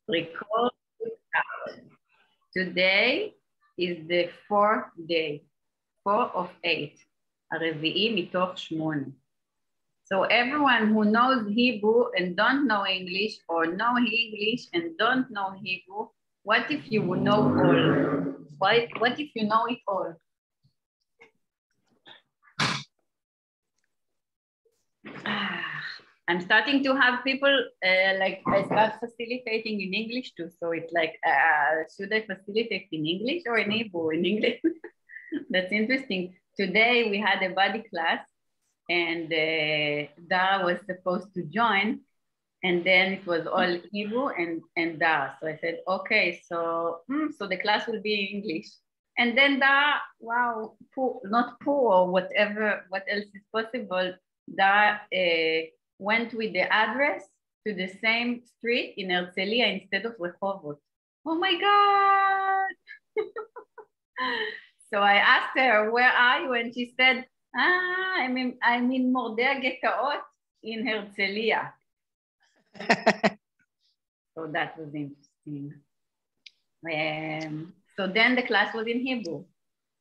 Record. Today is the fourth day, 4 of 8, הרביעי מתוך 8. So everyone who knows Hebrew and don't know English, or know English and don't know Hebrew, what if you would know all? What if you know it all? I'm starting to have people, like I start facilitating in English too. So it's like, should I facilitate in English or in Hebrew? In English. That's interesting. Today we had a body class and Dara was supposed to join, and then it was all Hebrew and Dara. So I said, okay, so the class will be in English. And then Dara, wow, not poor or whatever, what else is possible, Dara went with the address to the same street in Herzliya instead of Rehovot. Oh my God. So I asked her, where are you? And she said, I'm in Mordea Getaot in Herzliya. So that was interesting. So then the class was in Hebrew.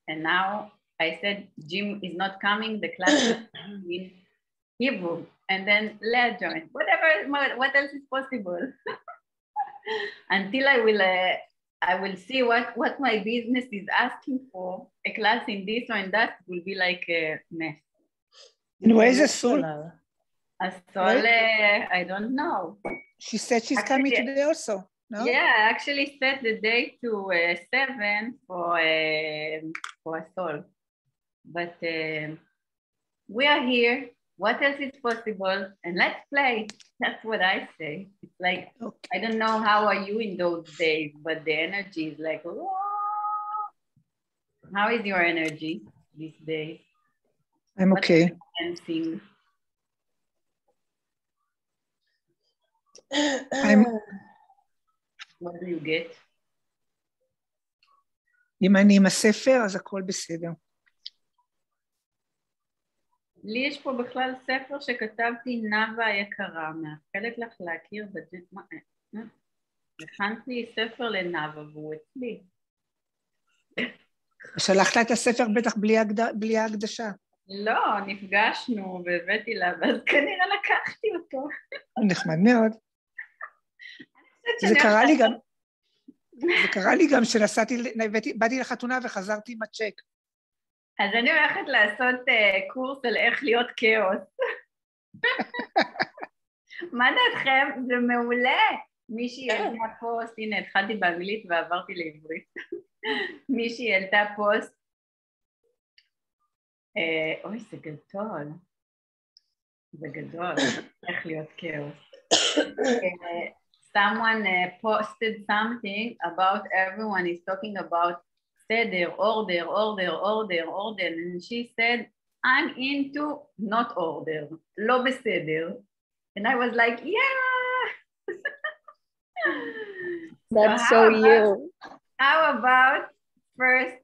And now I said, Jim is not coming, the class is in Hebrew. And then Leah joined. What else is possible? Until I will see what my business is asking for. A class in this or in that will be like a mess. And where is Asul? Asul, I don't know. She said she's coming today also. No? Yeah, I actually set the date to 7 for Asul. But we are here. What else is possible? And let's play. That's what I say. It's like, okay. I don't know how are you in those days, but the energy is like, whoa. How is your energy these days? I'm okay. What do you get? אם אני עם הספר, אז הכל בסדר. לי יש פה בכלל ספר שכתבתי נאווה היקרה, מאחלת לך להכיר הכנתי ספר לנאווה והוא אצלי. שלחת את הספר בטח בלי ההקדשה. לא, נפגשנו והבאתי לה, ואז כנראה לקחתי אותו. נחמד מאוד. זה קרה לי גם באתי לחתונה וחזרתי עם הצ'ק. אז אני הולכת לעשות קורס על איך להיות כאוס. מה דעתכם? זה מעולה. מישהי העלתה פוסט, הנה התחלתי באנגלית ועברתי לעברית. מישהי העלתה פוסט, אוי זה גדול, זה גדול, איך להיות כאוס. Someone posted something about everyone is talking about Seder, order, and she said, I'm into not order, לא בסדר. And I was like, yeah! That's so you. How about first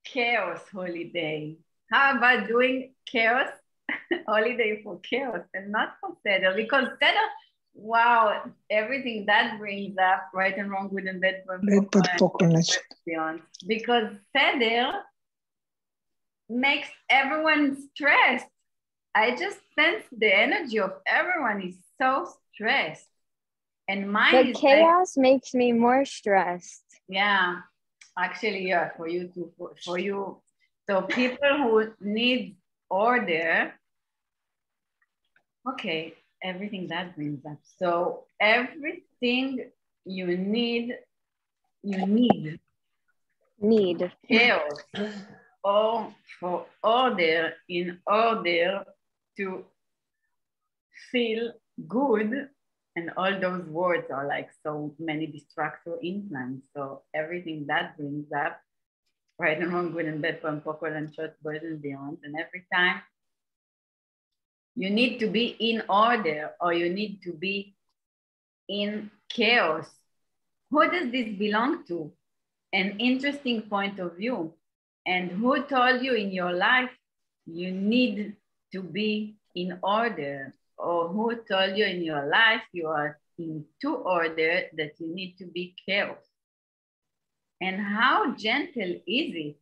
chaos holiday? How about doing chaos holiday for chaos and not for Seder? Because Seder, wow, everything that brings up right and wrong, good and bad, because Seder makes everyone stressed. I just sense the energy of everyone is so stressed. And mine but is chaos like, makes me more stressed. Yeah, actually, yeah, for you too, for you. So people who need order, okay, everything that brings up. So everything you need chaos or for order in order to feel good. And all those words are like so many distractor implants. So everything that brings up right and wrong, good and bad, pokol and short, boys and beyond. And every time you need to be in order or you need to be in chaos. Who does this belong to? An interesting point of view. And who told you in your life you need to be in order? Or who told you in your life you are into order that you need to be chaos. And how gentle is it?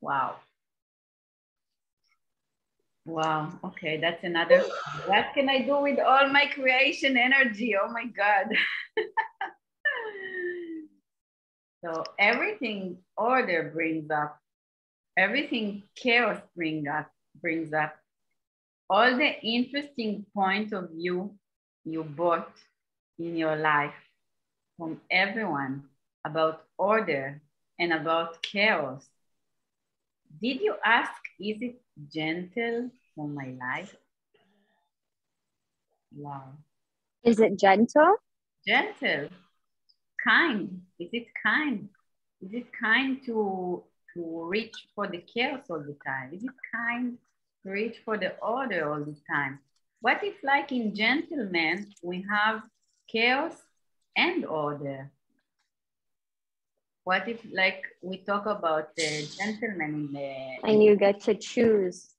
Wow. Wow, okay, that's another. What can I do with all my creation energy? Oh my God. So everything order brings up, everything chaos brings up all the interesting point of view you brought in your life from everyone about order and about chaos. Did you ask, is it gentle for my life? Wow. Is it gentle? Gentle, kind. Is it kind? Is it kind to reach for the chaos all the time? Is it kind to reach for the order all the time? What if like in gentlemen, we have chaos and order? What if like we talk about the gentleman in the... And you get to choose.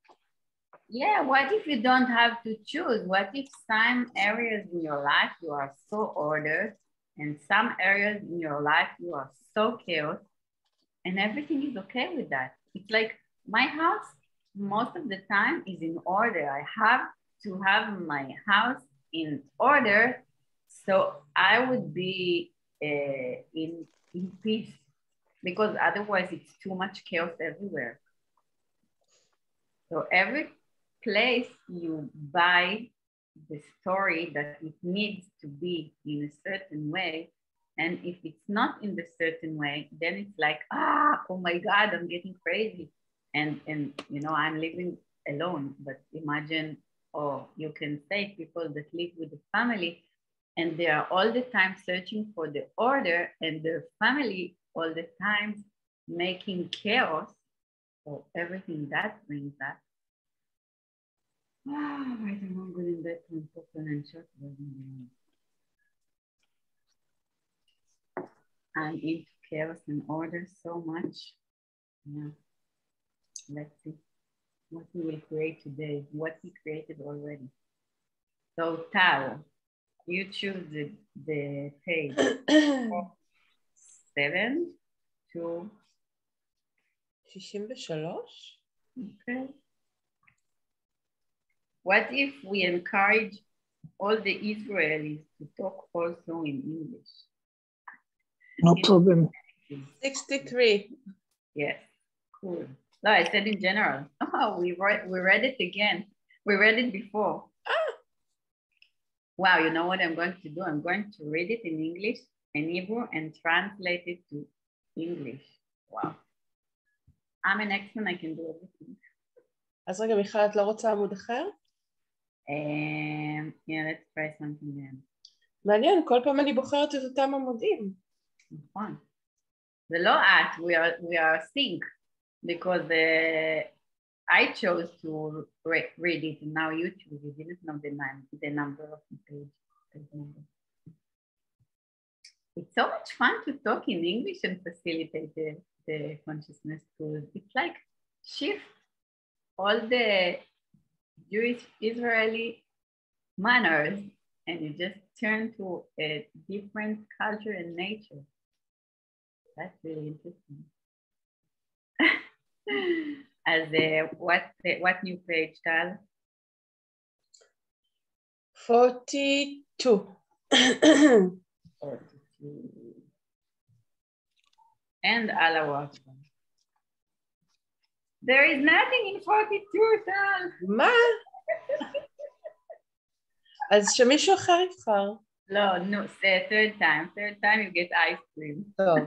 Yeah, what if you don't have to choose? What if some areas in your life you are so ordered and some areas in your life you are so chaos and everything is okay with that? It's like my house most of the time is in order. I have to have my house in order so I would be in peace, because otherwise it's too much chaos everywhere. So every place you buy the story that it needs to be in a certain way. And if it's not in the certain way, then it's like, oh my God, I'm getting crazy. And you know, I'm living alone, but imagine, or you can say people that live with the family and they are all the time searching for the order and their family all the time making chaos. So everything that brings that. I don't know, good in that one, open and shut. I'm into chaos and order so much. Yeah. Let's see what we will create today, what we created already. So Tal, you choose the page 7 to 63. Okay. What if we encourage all the Israelis to talk also in English? No problem. 63. Yes, cool. No, I said in general. Oh, we read it again. We read it before. Wow, you know what I'm going to do? I'm going to read it in English and Hebrew and translate it to English. Wow. I'm an excellent, I can do everything. אז רגע, מיכל, את לא רוצה עמוד אחר? Yeah, let's try something then. מעניין, כל פעם אני בוחרת את אותם עמודים. נכון. זה לא את, we are sync, because I chose to read it and now you choose. You didn't know the number of the page. It's so much fun to talk in English and facilitate the consciousness tools. It's like shift all the Jewish Israeli manners and you just turn to a different culture and nature. That's really interesting. As what new page, Tal? 42. 42. And Allah. There is nothing in 42, Tal. מה? אז שמישהו אחר יבחר. לא, no, third time you get ice cream. טוב.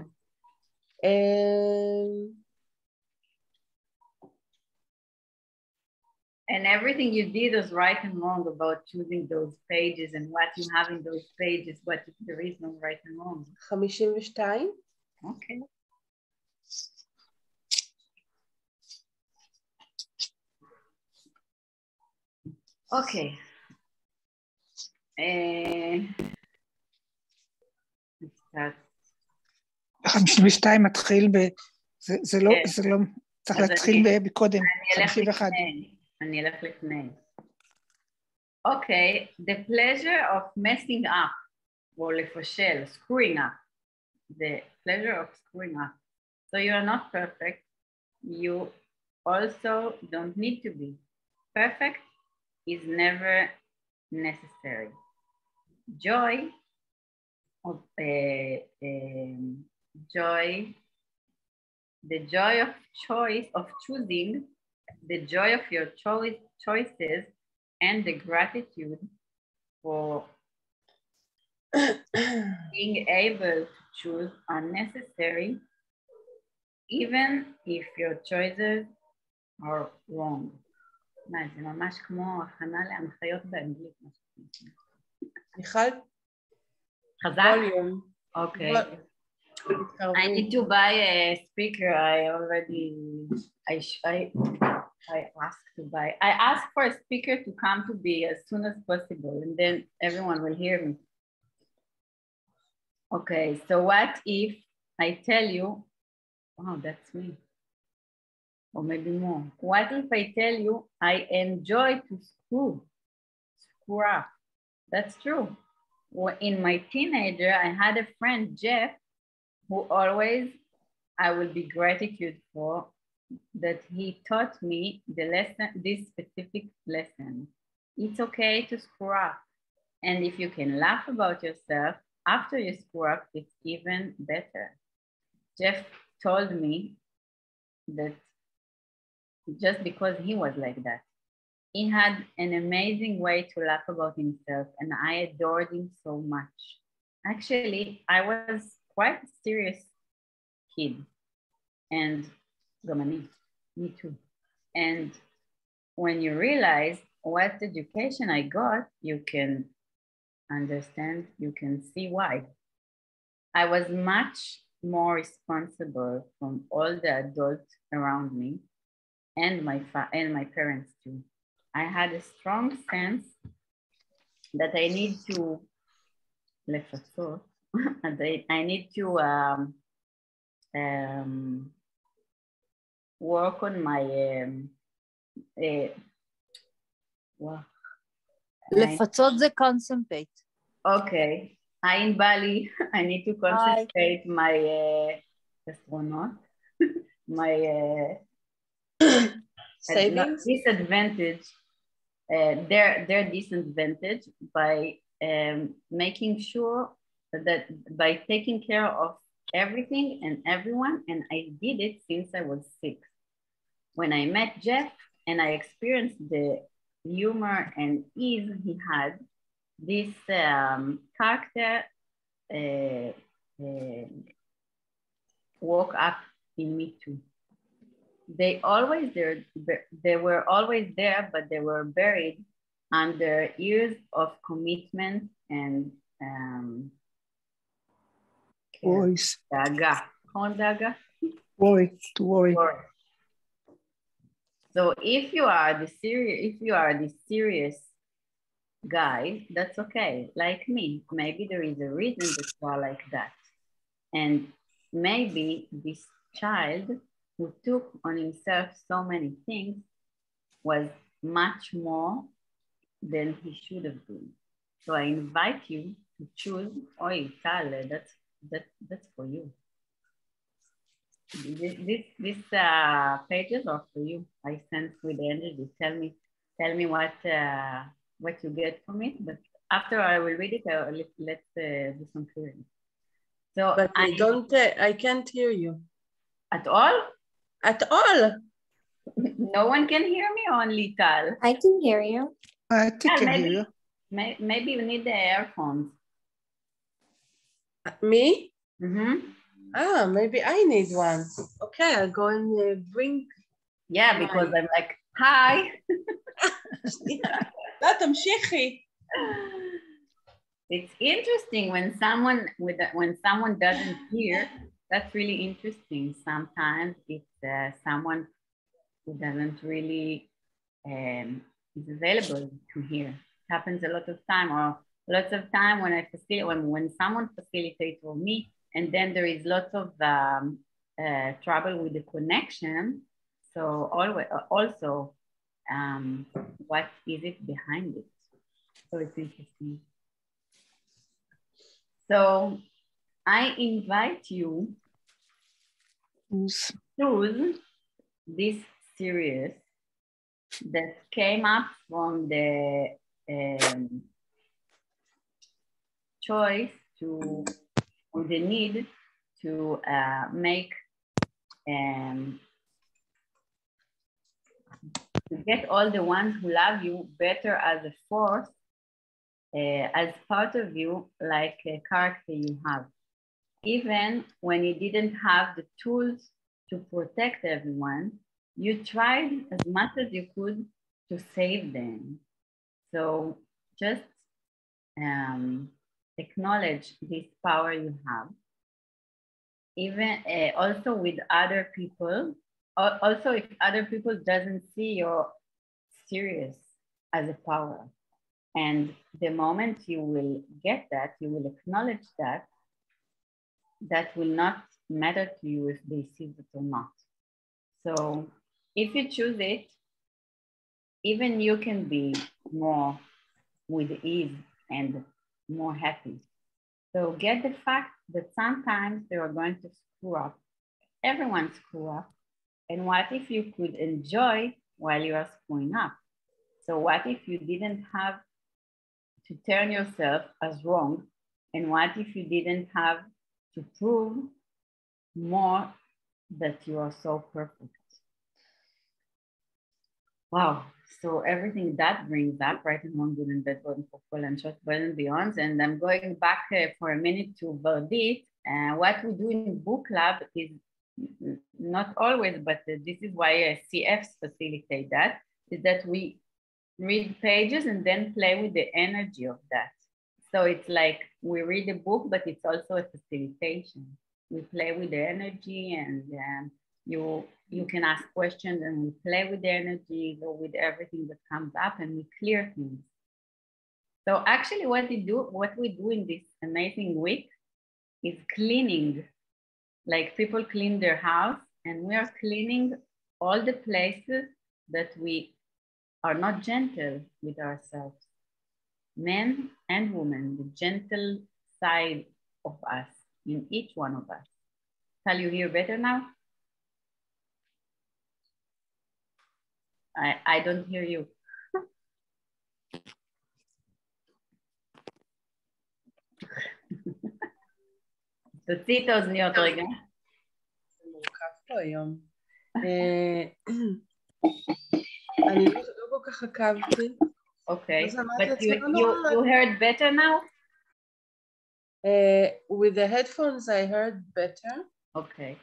And everything you did was right and wrong about choosing those pages and what you have in those pages, what if there is no right and wrong. 52. Okay. Okay. Let's start. 52 מתחיל זה לא, צריך להתחיל בקודם, 51. אני אלך לפני. Okay, the pleasure of messing up, or לפשל, screwing up. The pleasure of screwing up. So you are not perfect. You also don't need to be. Perfect is never necessary. Joy of joy, the joy of choice, of choosing, the joy of your choices, and the gratitude for being able to choose are necessary, even if your choices are wrong. מה, זה ממש כמו הכנה להנחיות באנגלית. מיכל? חזק? ווליום. Okay. I need to buy a speaker. I asked to buy. I asked for a speaker to come to be as soon as possible, and then everyone will hear me. Okay, so what if I tell you, oh, that's me, or maybe more. What if I tell you I enjoy to screw up? That's true. In my teenager, I had a friend, Jeff, who always I will be gratitude for that he taught me the lesson, this specific lesson. It's okay to screw up. And if you can laugh about yourself after you screw up, it's even better. Jeff told me that just because he was like that, he had an amazing way to laugh about himself, and I adored him so much. Actually, I was quite a serious kid, and me too. And when you realize what education I got, you can understand, you can see why. I was much more responsible from all the adults around me and my parents too. I had a strong sense that I need to I need to work on my לפצות זה concentrate. Okay. In Bali, I need to concentrate my astronaut, my savings disadvantage, their disadvantage by making sure that by taking care of everything and everyone, and I did it since I was 6. When I met Jeff and I experienced the humor and ease he had, this character woke up in me too. They were always there, but they were buried under years of commitment and voice. Daga. Worry, to worry. So if you are the serious guy, that's okay, like me. Maybe there is a reason that you are like that. And maybe this child who took on himself so many things was much more than he should have been. So I invite you to choose, Tal, that's for you. These pages are for you. I sent with the energy. Tell me what you get from it. But after I will read it, let's do some clearing. So, but I can't hear you. At all? At all? No one can hear me, only Tal. I can hear you. I think I can hear you. Maybe you need the earphones. Me? Mm-hmm. Maybe I need one. Okay, I'll go and bring. Yeah, because I'm like, hi. لا تمشيخي. It's interesting when someone doesn't hear. That's really interesting. Sometimes it's someone who doesn't really is available to hear. It happens a lot of time, or lots of time when someone facilitates for me, and then there is lots of trouble with the connection. So also, what is it behind it? So it's interesting. So I invite you to choose this series that came up from the choice to, or the need to make, to get all the ones who love you better as a force, as part of you, like a character you have. Even when you didn't have the tools to protect everyone, you tried as much as you could to save them. So just acknowledge this power you have. Even also with other people, also if other people doesn't see you're serious as a power. And the moment you will get that, you will acknowledge that, that will not matter to you if they see it or not. So if you choose it, even you can be more with ease and more happy. So get the fact that sometimes they are going to screw up. Everyone screw up. And what if you could enjoy while you are screwing up? So what if you didn't have to turn yourself as wrong? And what if you didn't have to prove more that you are so perfect? Wow. So everything that brings up, right and wrong, good and bad, good and for and short, well and beyond. And I'm going back for a minute to Verdit. What we do in book club is not always, but this is why CFs facilitate that, is that we read pages and then play with the energy of that. So it's like we read a book, but it's also a facilitation. We play with the energy, and you can ask questions and we play with the energy or with everything that comes up, and we clear things. So actually what we do in this amazing week is cleaning. Like people clean their house, and we are cleaning all the places that we are not gentle with ourselves. Men and women, the gentle side of us in each one of us. Can you hear better now? I don't hear you. תוציא את האוזניות רגע. זה מורכב פה היום. אני לא כל כך עקבתי. Okay, but you heard better now? With the headphones, I heard better. Okay.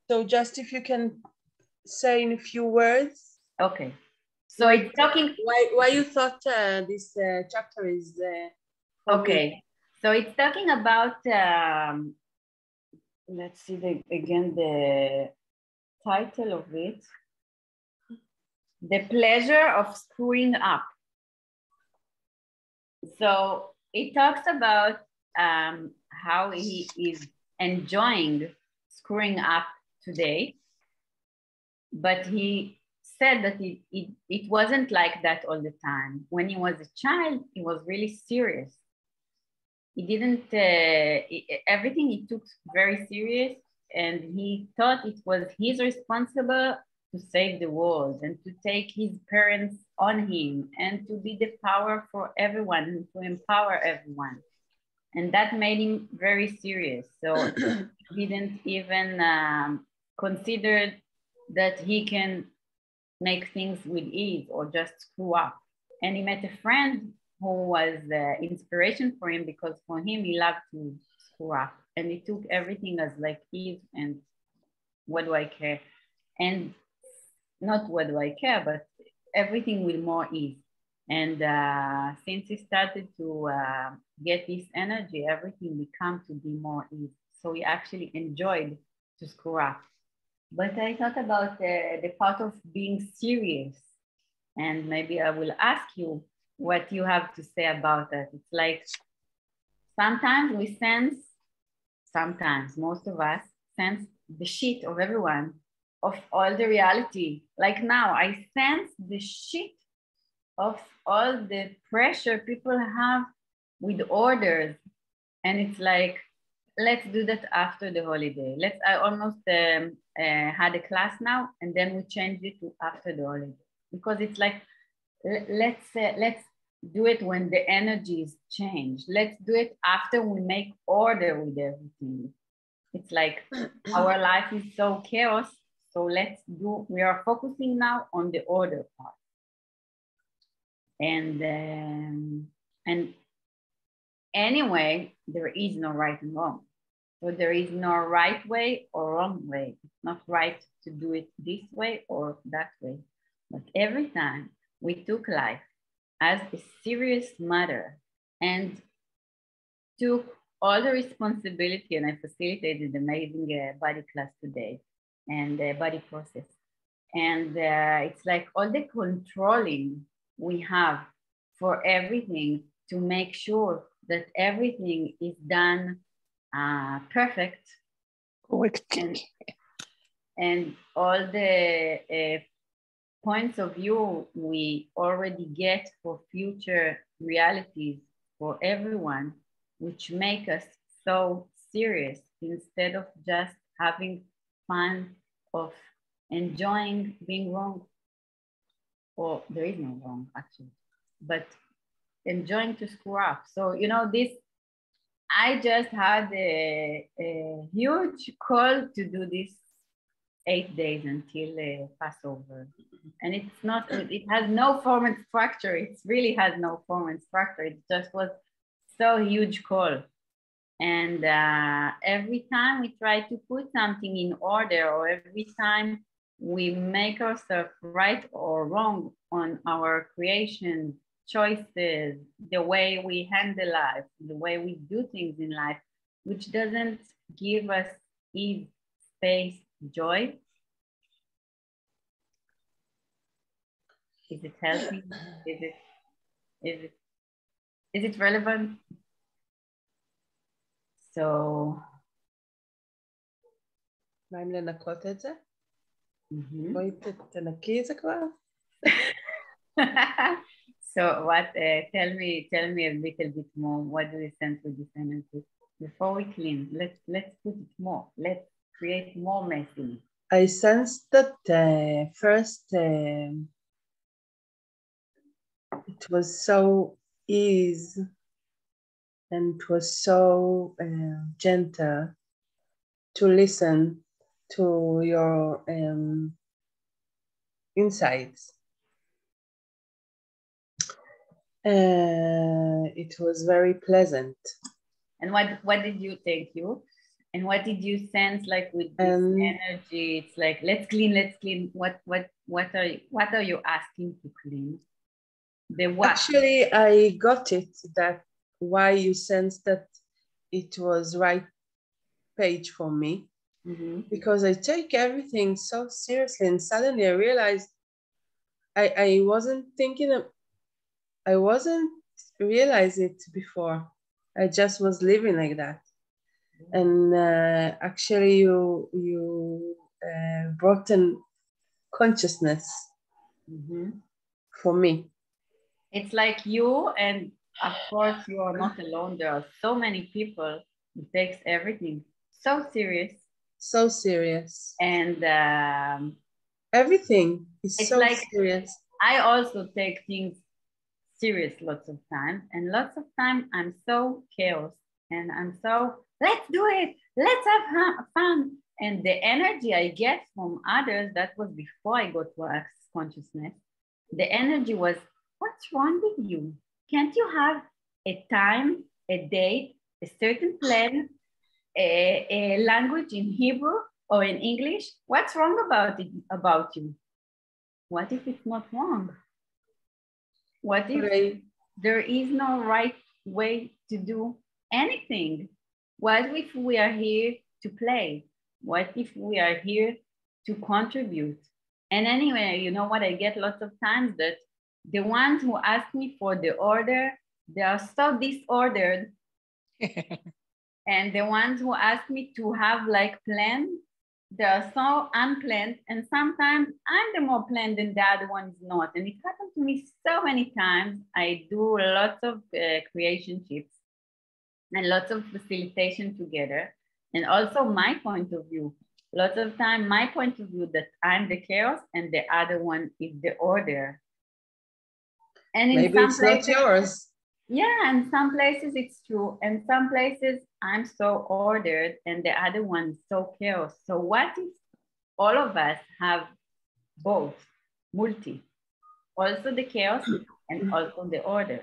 So just if you can say in a few words. Okay. So it's talking. Why you thought this chapter is. Okay. So it's talking about. Let's see again the title of it. The pleasure of screwing up. So it talks about how he is enjoying screwing up today, but he said that it wasn't like that all the time. When he was a child, he was really serious. He didn't, everything he took very serious, and he thought it was his responsibility to save the world and to take his parents on him and to be the power for everyone and to empower everyone. And that made him very serious. So he didn't even consider that he can make things with ease or just screw up. And he met a friend who was inspiration for him, because for him, he loved to screw up. And he took everything as like ease and what do I care? And not what do I care, but everything with more ease. And since he started to get this energy, everything becomes to be more easy. So he actually enjoyed to screw up. But I thought about the part of being serious. And maybe I will ask you what you have to say about that. It's like sometimes we sense, sometimes most of us sense the shit of everyone, of all the reality. Like now, I sense the shit of all the pressure people have with orders. And it's like, let's do that after the holiday. I almost had a class now, and then we changed it to after the holiday, because it's like, let's do it when the energy is changed. Let's do it after we make order with everything. It's like our life is so chaos. So we are focusing now on the order part. And anyway, there is no right and wrong. So there is no right way or wrong way. It's not right to do it this way or that way. But every time we took life as a serious matter and took all the responsibility, and I facilitated an amazing body class today and body process. And it's like all the controlling we have for everything to make sure that everything is done perfect. Correct. And all the points of view we already get for future realities for everyone, which make us so serious instead of just having fun, of enjoying being wrong. Or there is no wrong actually, but enjoying to screw up. So, you know, I just had a huge call to do this 8 days until Passover. And it has no form and structure. It really has no form and structure. It just was so huge call. And every time we try to put something in order, or every time we make ourselves right or wrong on our creation choices, the way we handle life, the way we do things in life, which doesn't give us ease, space, joy. Is it healthy? Is it relevant? So, מה אם לנקות את זה? בואי תנקי את זה כבר. So what, tell me a little bit more. What do you sense with this energy? Before we clean, let's put it more. Let's create more messiness. I sense that first it was so easy and it was so gentle to listen to your insights. It was very pleasant. And what did you take you? And what did you sense like with this energy? It's like, let's clean. What are you asking to clean? The what? Actually, I got it, that why you sense that it was right page for me. Mm-hmm. Because I take everything so seriously, and suddenly I realized I wasn't realize it before. I just was living like that. And actually you brought in consciousness for me. It's like you, and of course you are not alone. There are so many people who takes everything so serious. So serious. And everything is so like, serious. I also take things serious lots of times, and lots of time I'm so chaos, and I'm so, let's do it, let's have fun. And the energy I get from others, that was before I got to access consciousness, the energy was, what's wrong with you? Can't you have a time, a date, a certain plan, a language in Hebrew or in English? What's wrong about you? What if it's not wrong? What if there is no right way to do anything? What if we are here to play? What if we are here to contribute? And anyway, you know what, I get lots of times that the ones who ask me for the order, they are so disordered. And the ones who ask me to have like plan, they are so unplanned, and sometimes I'm the more planned and the other one is not. And it happened to me so many times. I do lots of creation shifts and lots of facilitation together. And also my point of view. Lots of time, my point of view that I'm the chaos and the other one is the order. And in maybe it's places, not yours. Yeah, and some places it's true. And some places I'm so ordered and the other one is so chaos. So what if all of us have both, multi, also the chaos and also the order?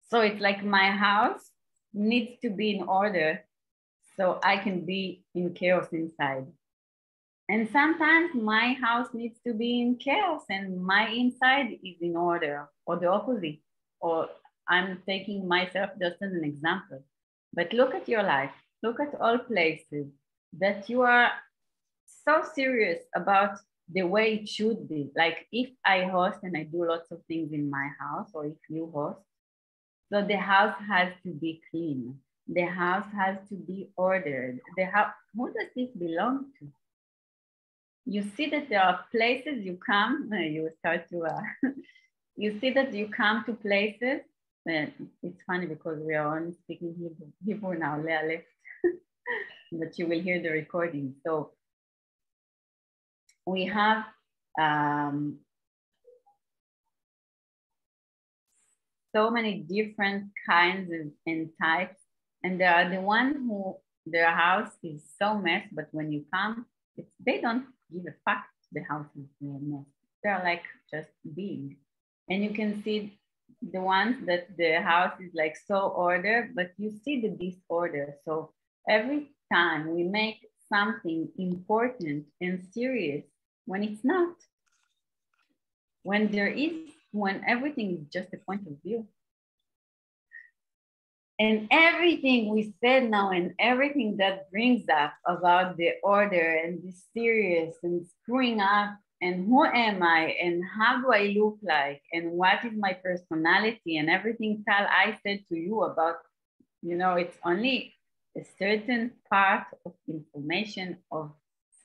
So it's like my house needs to be in order so I can be in chaos inside. And sometimes my house needs to be in chaos and my inside is in order, or the opposite. Or I'm taking myself just as an example. But look at your life. Look at all places that you are so serious about the way it should be. Like if I host and I do lots of things in my house, or if you host, so the house has to be clean. The house has to be ordered. The house, who does this belong to? You see that there are places you come, you start to, you see that you come to places, it's funny because we are only speaking Hebrew now, Leah left, but you will hear the recording. So we have so many different kinds and types, and there are the ones who their house is so messed, but when you come, they don't give a fuck. The house is messed. They're like just being, and you can see the ones that the house is like so ordered, but you see the disorder. So every time we make something important and serious when it's not, when everything is just a point of view. And everything we said now and everything that brings up about the order and the serious and screwing up and who am I and how do I look like and what is my personality and everything Tal I said to you about, it's only a certain part of information of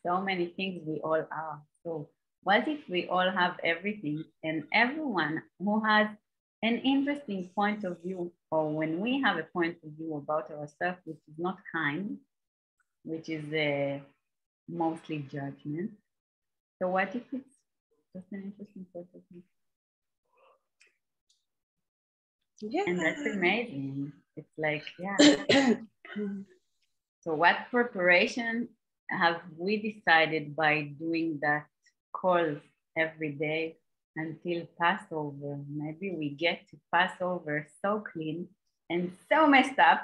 so many things we all are. So what if we all have everything and everyone who has an interesting point of view, or when we have a point of view about ourselves, which is not kind, which is mostly judgment. So what if it's just an interesting point of view? Yeah. And that's amazing. It's like, yeah. So what preparation have we decided by doing that calls every day until Passover? Maybe we get to Passover so clean and so messed up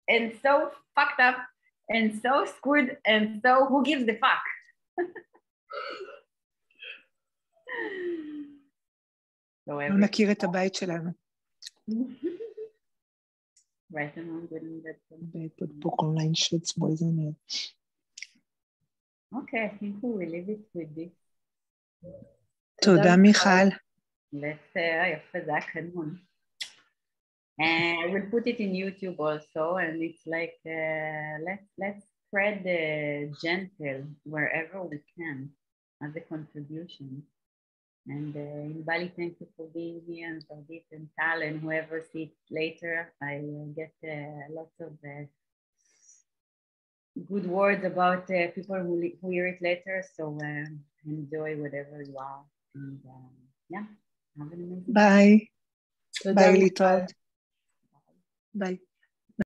and so fucked up and so screwed and so who gives the fuck? לא נכיר את הבית שלנו. Right, I'm getting that. Put book online shoots, boys and men. Okay, I think we will leave it with this. תודה, מיכל. יפה, זה היה קנון. And I will put it in YouTube also, and it's like, let's spread the gentle wherever we can as a contribution. And Bali, thank you for being here, and Zardit and Tal, and whoever sees it later. I get lots of good words about people who hear it later, so enjoy whatever you are. And yeah, have an amazing day. Bye. Bye, Little. Bye.